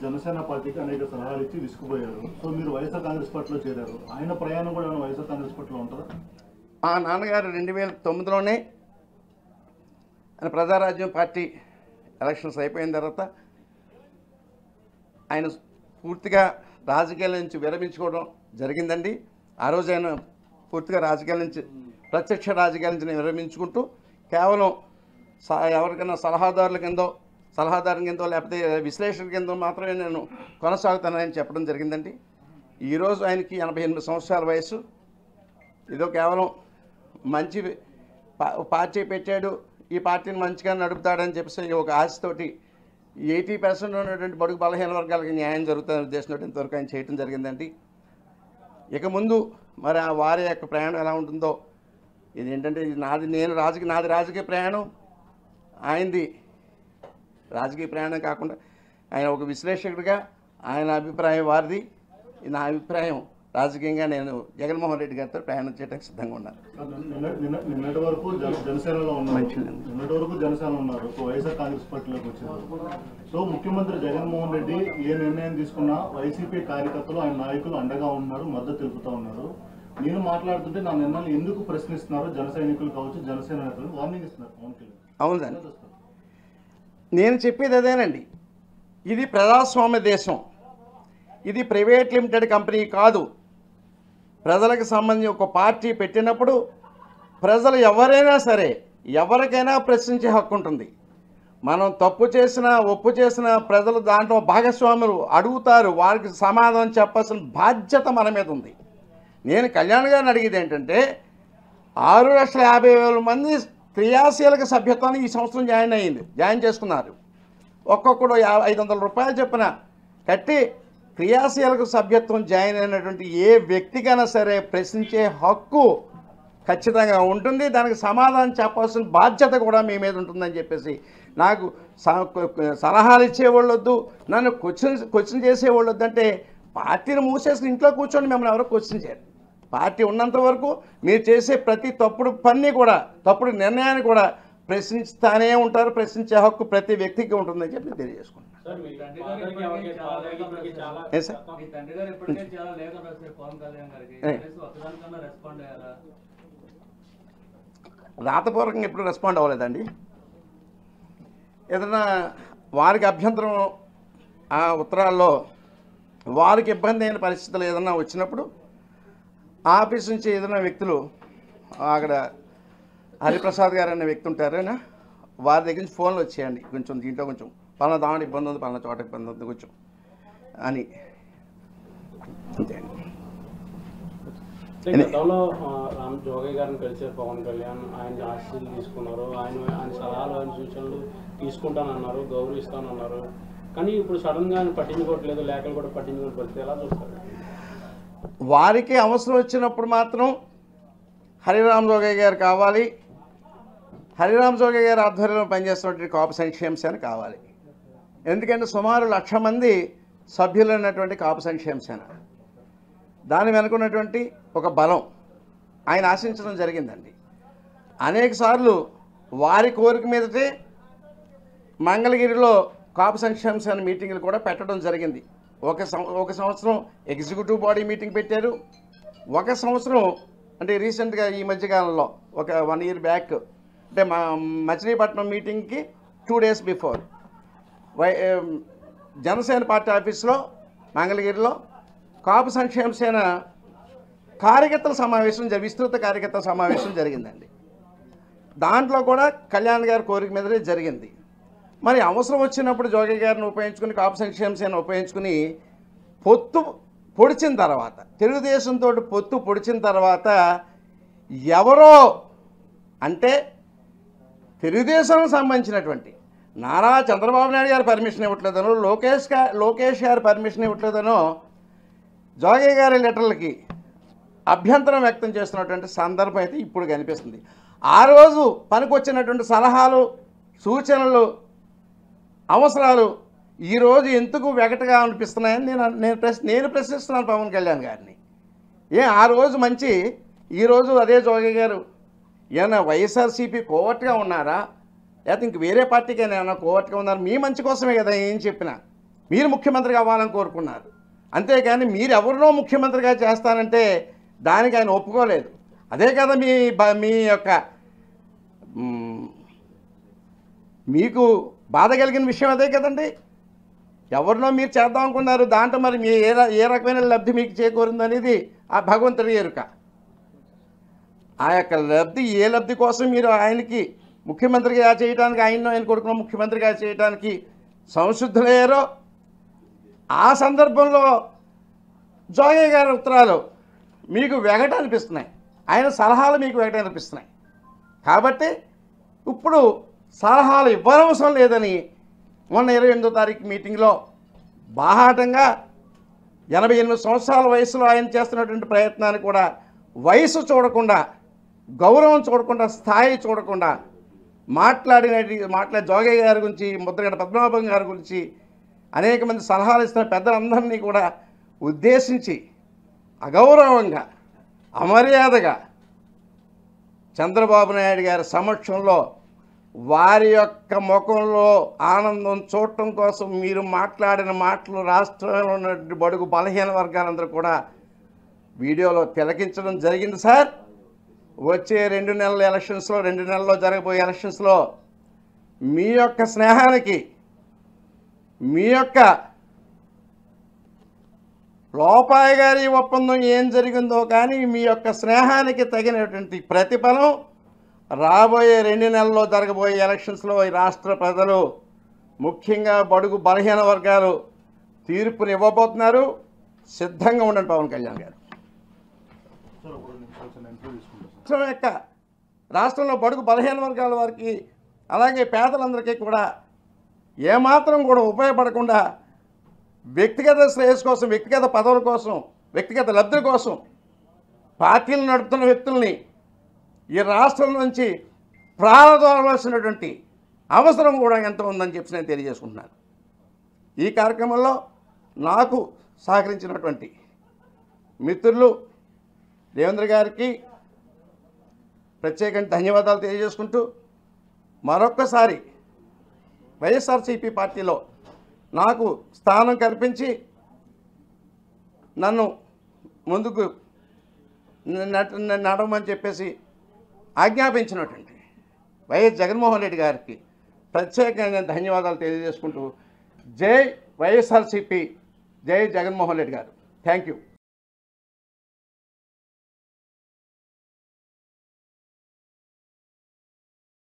జనసేన పార్టీకి అనేక సలహాలు ఇచ్చి విసుకుపోయారు. సో మీరు వైఎస్ఆర్ కాంగ్రెస్ పార్టీలో చేరారు. ఆయన ప్రయాణం కూడా వైఎస్ఆర్ కాంగ్రెస్ పార్టీలో ఉంటుందా? మా నాన్నగారు 2009లోనే ఆయన ప్రజారాజ్యం పార్టీ ఎలక్షన్స్ అయిపోయిన తర్వాత ఆయన పూర్తిగా రాజకీయాల నుంచి విరమించుకోవడం జరిగిందండి. ఆ రోజు ఆయన పూర్తిగా రాజకీయాల నుంచి ప్రత్యక్ష రాజకీయాల నుంచి విరమించుకుంటూ కేవలం ఎవరికైనా సలహాదారు కిందో లేకపోతే విశ్లేషణ కిందో మాత్రమే నేను కొనసాగుతానని చెప్పడం జరిగిందండి. ఈరోజు ఆయనకి 88 సంవత్సరాల వయసు. ఏదో కేవలం మంచి పార్టీ పెట్టాడు, ఈ పార్టీని మంచిగా నడుపుతాడని చెప్పేసి ఒక ఆశతోటి 80% ఉన్నటువంటి బడుగు బలహీన వర్గాలకి న్యాయం జరుగుతుందని ఉద్దేశంతో ఇంతవరకు ఆయన చేయడం జరిగిందండి. ఇక ముందు మరి ఆ వారి యొక్క ప్రయాణం ఎలా ఉంటుందో, ఇది ఏంటంటే ఇది నాది రాజకీయ ప్రయాణం, ఆయనది రాజకీయ ప్రయాణం కాకుండా ఆయన ఒక విశ్లేషకుడిగా ఆయన అభిప్రాయం వారిది, నా అభిప్రాయం రాజకీయంగా నేను జగన్మోహన్ రెడ్డి గారితో ప్రయాణం చేయడానికి సిద్ధంగా ఉన్నాను. నిన్నటి వరకు జనసేనలో ఉన్నారు, వైఎస్ఆర్ కాంగ్రెస్ పార్టీలోకి వచ్చారు. సో ముఖ్యమంత్రి జగన్మోహన్ రెడ్డి ఏ నిర్ణయం తీసుకున్నా వైసీపీ కార్యకర్తలు ఆయన నాయకులు అండగా ఉన్నారు, మద్దతు తెలుపుతూ ఉన్నారు. నేను మాట్లాడుతుంటే నా నిర్ణయాలు ఎందుకు ప్రశ్నిస్తున్నారు జన సైనికులు కావచ్చు, జనసేన నేతలు వార్నింగ్ ఇస్తున్నారు పవన్ కళ్యాణ్. అవునండి, నేను చెప్పేది అదేనండి. ఇది ప్రజాస్వామ్య దేశం, ఇది ప్రైవేట్ లిమిటెడ్ కంపెనీ కాదు. ప్రజలకు సంబంధించి ఒక పార్టీ పెట్టినప్పుడు ప్రజలు ఎవరైనా సరే ఎవరికైనా ప్రశ్నించే హక్కు ఉంటుంది. మనం తప్పు చేసినా ఒప్పు చేసినా ప్రజలు దాంట్లో భాగస్వాములు అడుగుతారు, వారికి సమాధానం చెప్పాల్సిన బాధ్యత మన మీద ఉంది. నేను కళ్యాణ్ గారిని అడిగేది ఏంటంటే 6,50,000 మంది క్రియాశీలక సభ్యత్వాన్ని ఈ సంవత్సరం జాయిన్ చేసుకున్నారు. ఒక్కొక్కడు 500 రూపాయలు చొప్పున కట్టి క్రియాశీలక సభ్యత్వం జాయిన్ అయినటువంటి ఏ వ్యక్తికైనా సరే ప్రశ్నించే హక్కు ఖచ్చితంగా ఉంటుంది. దానికి సమాధానం చెప్పాల్సిన బాధ్యత కూడా మీ మీద ఉంటుందని చెప్పేసి నాకు సలహాలు ఇచ్చేవాళ్ళు వద్దు, నన్ను క్వశ్చన్ చేసేవాళ్ళు వద్దంటే పార్టీని మూసేసి ఇంట్లో కూర్చొని మిమ్మల్ని ఎవరో క్వశ్చన్ చేయరు. పార్టీ ఉన్నంత వరకు మీరు చేసే ప్రతి తప్పుడు పని కూడా, తప్పుడు నిర్ణయాన్ని కూడా ప్రశ్నిస్తానే ఉంటారు. ప్రశ్నించే హక్కు ప్రతి వ్యక్తికి ఉంటుందని చెప్పి తెలియజేసుకుంటాను. రాతపూర్వకంగా ఎప్పుడు రెస్పాండ్ అవ్వలేదండి. ఏదైనా వారికి అభ్యంతరం ఆ ఉత్తరాల్లో వారికి ఇబ్బంది అయిన పరిస్థితులు ఏదైనా వచ్చినప్పుడు ఆఫీస్ నుంచి ఏదైనా వ్యక్తులు అక్కడ హరిప్రసాద్ గారు అనే వ్యక్తి ఉంటారు, వారి దగ్గర నుంచి ఫోన్లు వచ్చేయండి, కొంచెం దీంట్లో కొంచెం పలానా దాంట్లో ఇబ్బంది ఉంది, పలానా చోట ఇబ్బంది ఉంది కొంచెం అని. అంతే అండి. గతంలో జోగయ్య గారిని కలిసారు పవన్ కళ్యాణ్, ఆయన ఆశీస్సులు తీసుకున్నారు, ఆయన సలహాలు ఆయన సూచనలు తీసుకుంటానన్నారు, గౌరవిస్తానన్నారు. కానీ ఇప్పుడు సడన్గా ఆయన పట్టించుకోవట్లేదు, లేఖలు కూడా పట్టించుకోవడం పరిస్థితి ఎలా చూస్తారు? వారికి అవసరం వచ్చినప్పుడు మాత్రం హరిరామ్ జోగయ్య గారు కావాలి, హరిరామ్ జోగయ్య గారి ఆధ్వర్యంలో పనిచేస్తున్నటువంటి కాపు సంక్షేమ సేన కావాలి. ఎందుకంటే సుమారు 1,00,000 మంది సభ్యులు ఉన్నటువంటి కాపు సంక్షేమ సేన, దాని వెనుకున్నటువంటి ఒక బలం ఆయన ఆశించడం జరిగిందండి. అనేక సార్లు వారి కోరిక మీదటే మంగళగిరిలో కాపు సంక్షేమ సేన మీటింగులు కూడా పెట్టడం జరిగింది. ఒక సంవత్సరం ఎగ్జిక్యూటివ్ బాడీ మీటింగ్ పెట్టారు. ఒక సంవత్సరం అంటే రీసెంట్గా ఈ మధ్యకాలంలో ఒక 1 year బ్యాక్ అంటే మా మచిలీపట్నం మీటింగ్కి 2 days బిఫోర్ జనసేన పార్టీ ఆఫీస్లో మంగళగిరిలో కాపు సంక్షేమ సేన కార్యకర్తల సమావేశం విస్తృత కార్యకర్తల సమావేశం జరిగిందండి. దాంట్లో కూడా కళ్యాణ్ గారి కోరిక మీదనే జరిగింది. మరి అవసరం వచ్చినప్పుడు జోగయ్య గారిని ఉపయోగించుకుని కాపు సంక్షేమ సేన ఉపయోగించుకుని పొత్తు పొడిచిన తర్వాత, తెలుగుదేశంతో పొత్తు పొడిచిన తర్వాత ఎవరో అంటే తెలుగుదేశానికి సంబంధించినటువంటి నారా చంద్రబాబు నాయుడు గారు పర్మిషన్ ఇవ్వట్లేదనో, లోకేష్ గారు పర్మిషన్ ఇవ్వట్లేదనో జోగయ్య గారి లెటర్లకి అభ్యంతరం వ్యక్తం చేస్తున్నటువంటి సందర్భం అయితే ఇప్పుడు కనిపిస్తుంది. ఆ రోజు పనికొచ్చినటువంటి సలహాలు, సూచనలు, అవసరాలు ఈరోజు ఎందుకు వెగటగా అనిపిస్తున్నాయని నేను ప్రశ్నిస్తున్నాను పవన్ కళ్యాణ్ గారిని. ఆ రోజు మంచి, ఈరోజు అదే జోగయ్య గారు ఏమైనా వైఎస్ఆర్సీపీ కోవర్ట్గా ఉన్నారా, లేకపోతే ఇంక వేరే పార్టీకి ఏమైనా కోవర్ట్గా ఉన్నారా? మీ మంచి కోసమే కదా ఏం చెప్పినా. మీరు ముఖ్యమంత్రిగా అవ్వాలని కోరుకున్నారు. అంతేగాని మీరు ఎవరినో ముఖ్యమంత్రిగా చేస్తానంటే దానికి ఆయన ఒప్పుకోలేదు. అదే కదా మీ యొక్క మీకు బాధ కలిగిన విషయం అదే కదండి. ఎవరినో మీరు చేద్దాం అనుకున్నారు, దాంట్లో మరి మీ ఏ రకమైన లబ్ధి మీకు చేకూరిందనేది ఆ భగవంతుడి ఎరుక. ఆ యొక్క లబ్ధి ఏ లబ్ధి కోసం మీరు ఆయనకి ముఖ్యమంత్రిగా చేయడానికి, ఆయన కొడుకున్న ముఖ్యమంత్రిగా చేయడానికి సంసిద్ధులయ్యారో ఆ సందర్భంలో జోగయ్య గారి ఉత్తరాలు మీకు వెగట అనిపిస్తున్నాయి, ఆయన సలహాలు మీకు వెగట అనిపిస్తున్నాయి. కాబట్టి ఇప్పుడు సలహాలు ఇవ్వనవసరం లేదని మొన్న 28వ తారీఖు మీటింగ్లో బాహాటంగా 88 సంవత్సరాల వయసులో ఆయన చేస్తున్నటువంటి ప్రయత్నాన్ని కూడా వయసు చూడకుండా, గౌరవం చూడకుండా, స్థాయి చూడకుండా మాట్లాడే జోగయ్య గారి గురించి, ముద్రగడ పద్మనాభం గారి గురించి అనేక మంది సలహాలు ఇస్తున్న పెద్దలందరినీ కూడా ఉద్దేశించి అగౌరవంగా, అమర్యాదగా చంద్రబాబు నాయుడు గారి సమక్షంలో వారి యొక్క ముఖంలో ఆనందం చూడటం కోసం మీరు మాట్లాడిన మాటలు రాష్ట్రంలో ఉన్నటువంటి బడుగు బలహీన వర్గాలందరూ కూడా వీడియోలో తిలకించడం జరిగింది. సార్, వచ్చే 2 నెలల ఎలక్షన్స్లో, 2 నెలల్లో జరగబోయే ఎలక్షన్స్లో మీ యొక్క స్నేహానికి, మీ యొక్క లోపాయి గారి ఒప్పందం ఏం జరిగిందో కానీ మీ యొక్క స్నేహానికి తగినటువంటి ప్రతిఫలం రాబోయే 2 నెలల్లో జరగబోయే ఎలక్షన్స్లో ఈ రాష్ట్ర ప్రజలు, ముఖ్యంగా బడుగు బలహీన వర్గాలు తీర్పుని ఇవ్వబోతున్నారు. సిద్ధంగా ఉండండి పవన్ కళ్యాణ్ గారు. రాష్ట్రంలో బడుగు బలహీన వర్గాల వారికి, అలాగే పేదలందరికీ కూడా ఏమాత్రం కూడా ఉపయోగపడకుండా వ్యక్తిగత శ్రేయస్సు కోసం, వ్యక్తిగత పదవుల కోసం, వ్యక్తిగత లబ్ధి కోసం పార్టీలు నడుపుతున్న వ్యక్తుల్ని ఈ రాష్ట్రం నుంచి ప్రారంభవలసినటువంటి అవసరం కూడా ఎంత ఉందని చెప్పి నేను తెలియజేసుకుంటున్నాను. ఈ కార్యక్రమంలో నాకు సహకరించినటువంటి మిత్రులు దేవేంద్ర గారికి ప్రత్యేకంగా ధన్యవాదాలు తెలియజేసుకుంటూ, మరొక్కసారి వైఎస్ఆర్సీపీ పార్టీలో నాకు స్థానం కల్పించి నన్ను ముందుకు నడవమని చెప్పేసి ఆజ్ఞాపించినటువంటి వైఎస్ జగన్మోహన్ రెడ్డి గారికి ప్రత్యేకంగా ధన్యవాదాలు తెలియజేసుకుంటూ, జై వైఎస్ఆర్సీపీ, జై జగన్మోహన్ రెడ్డి గారు. Thank you.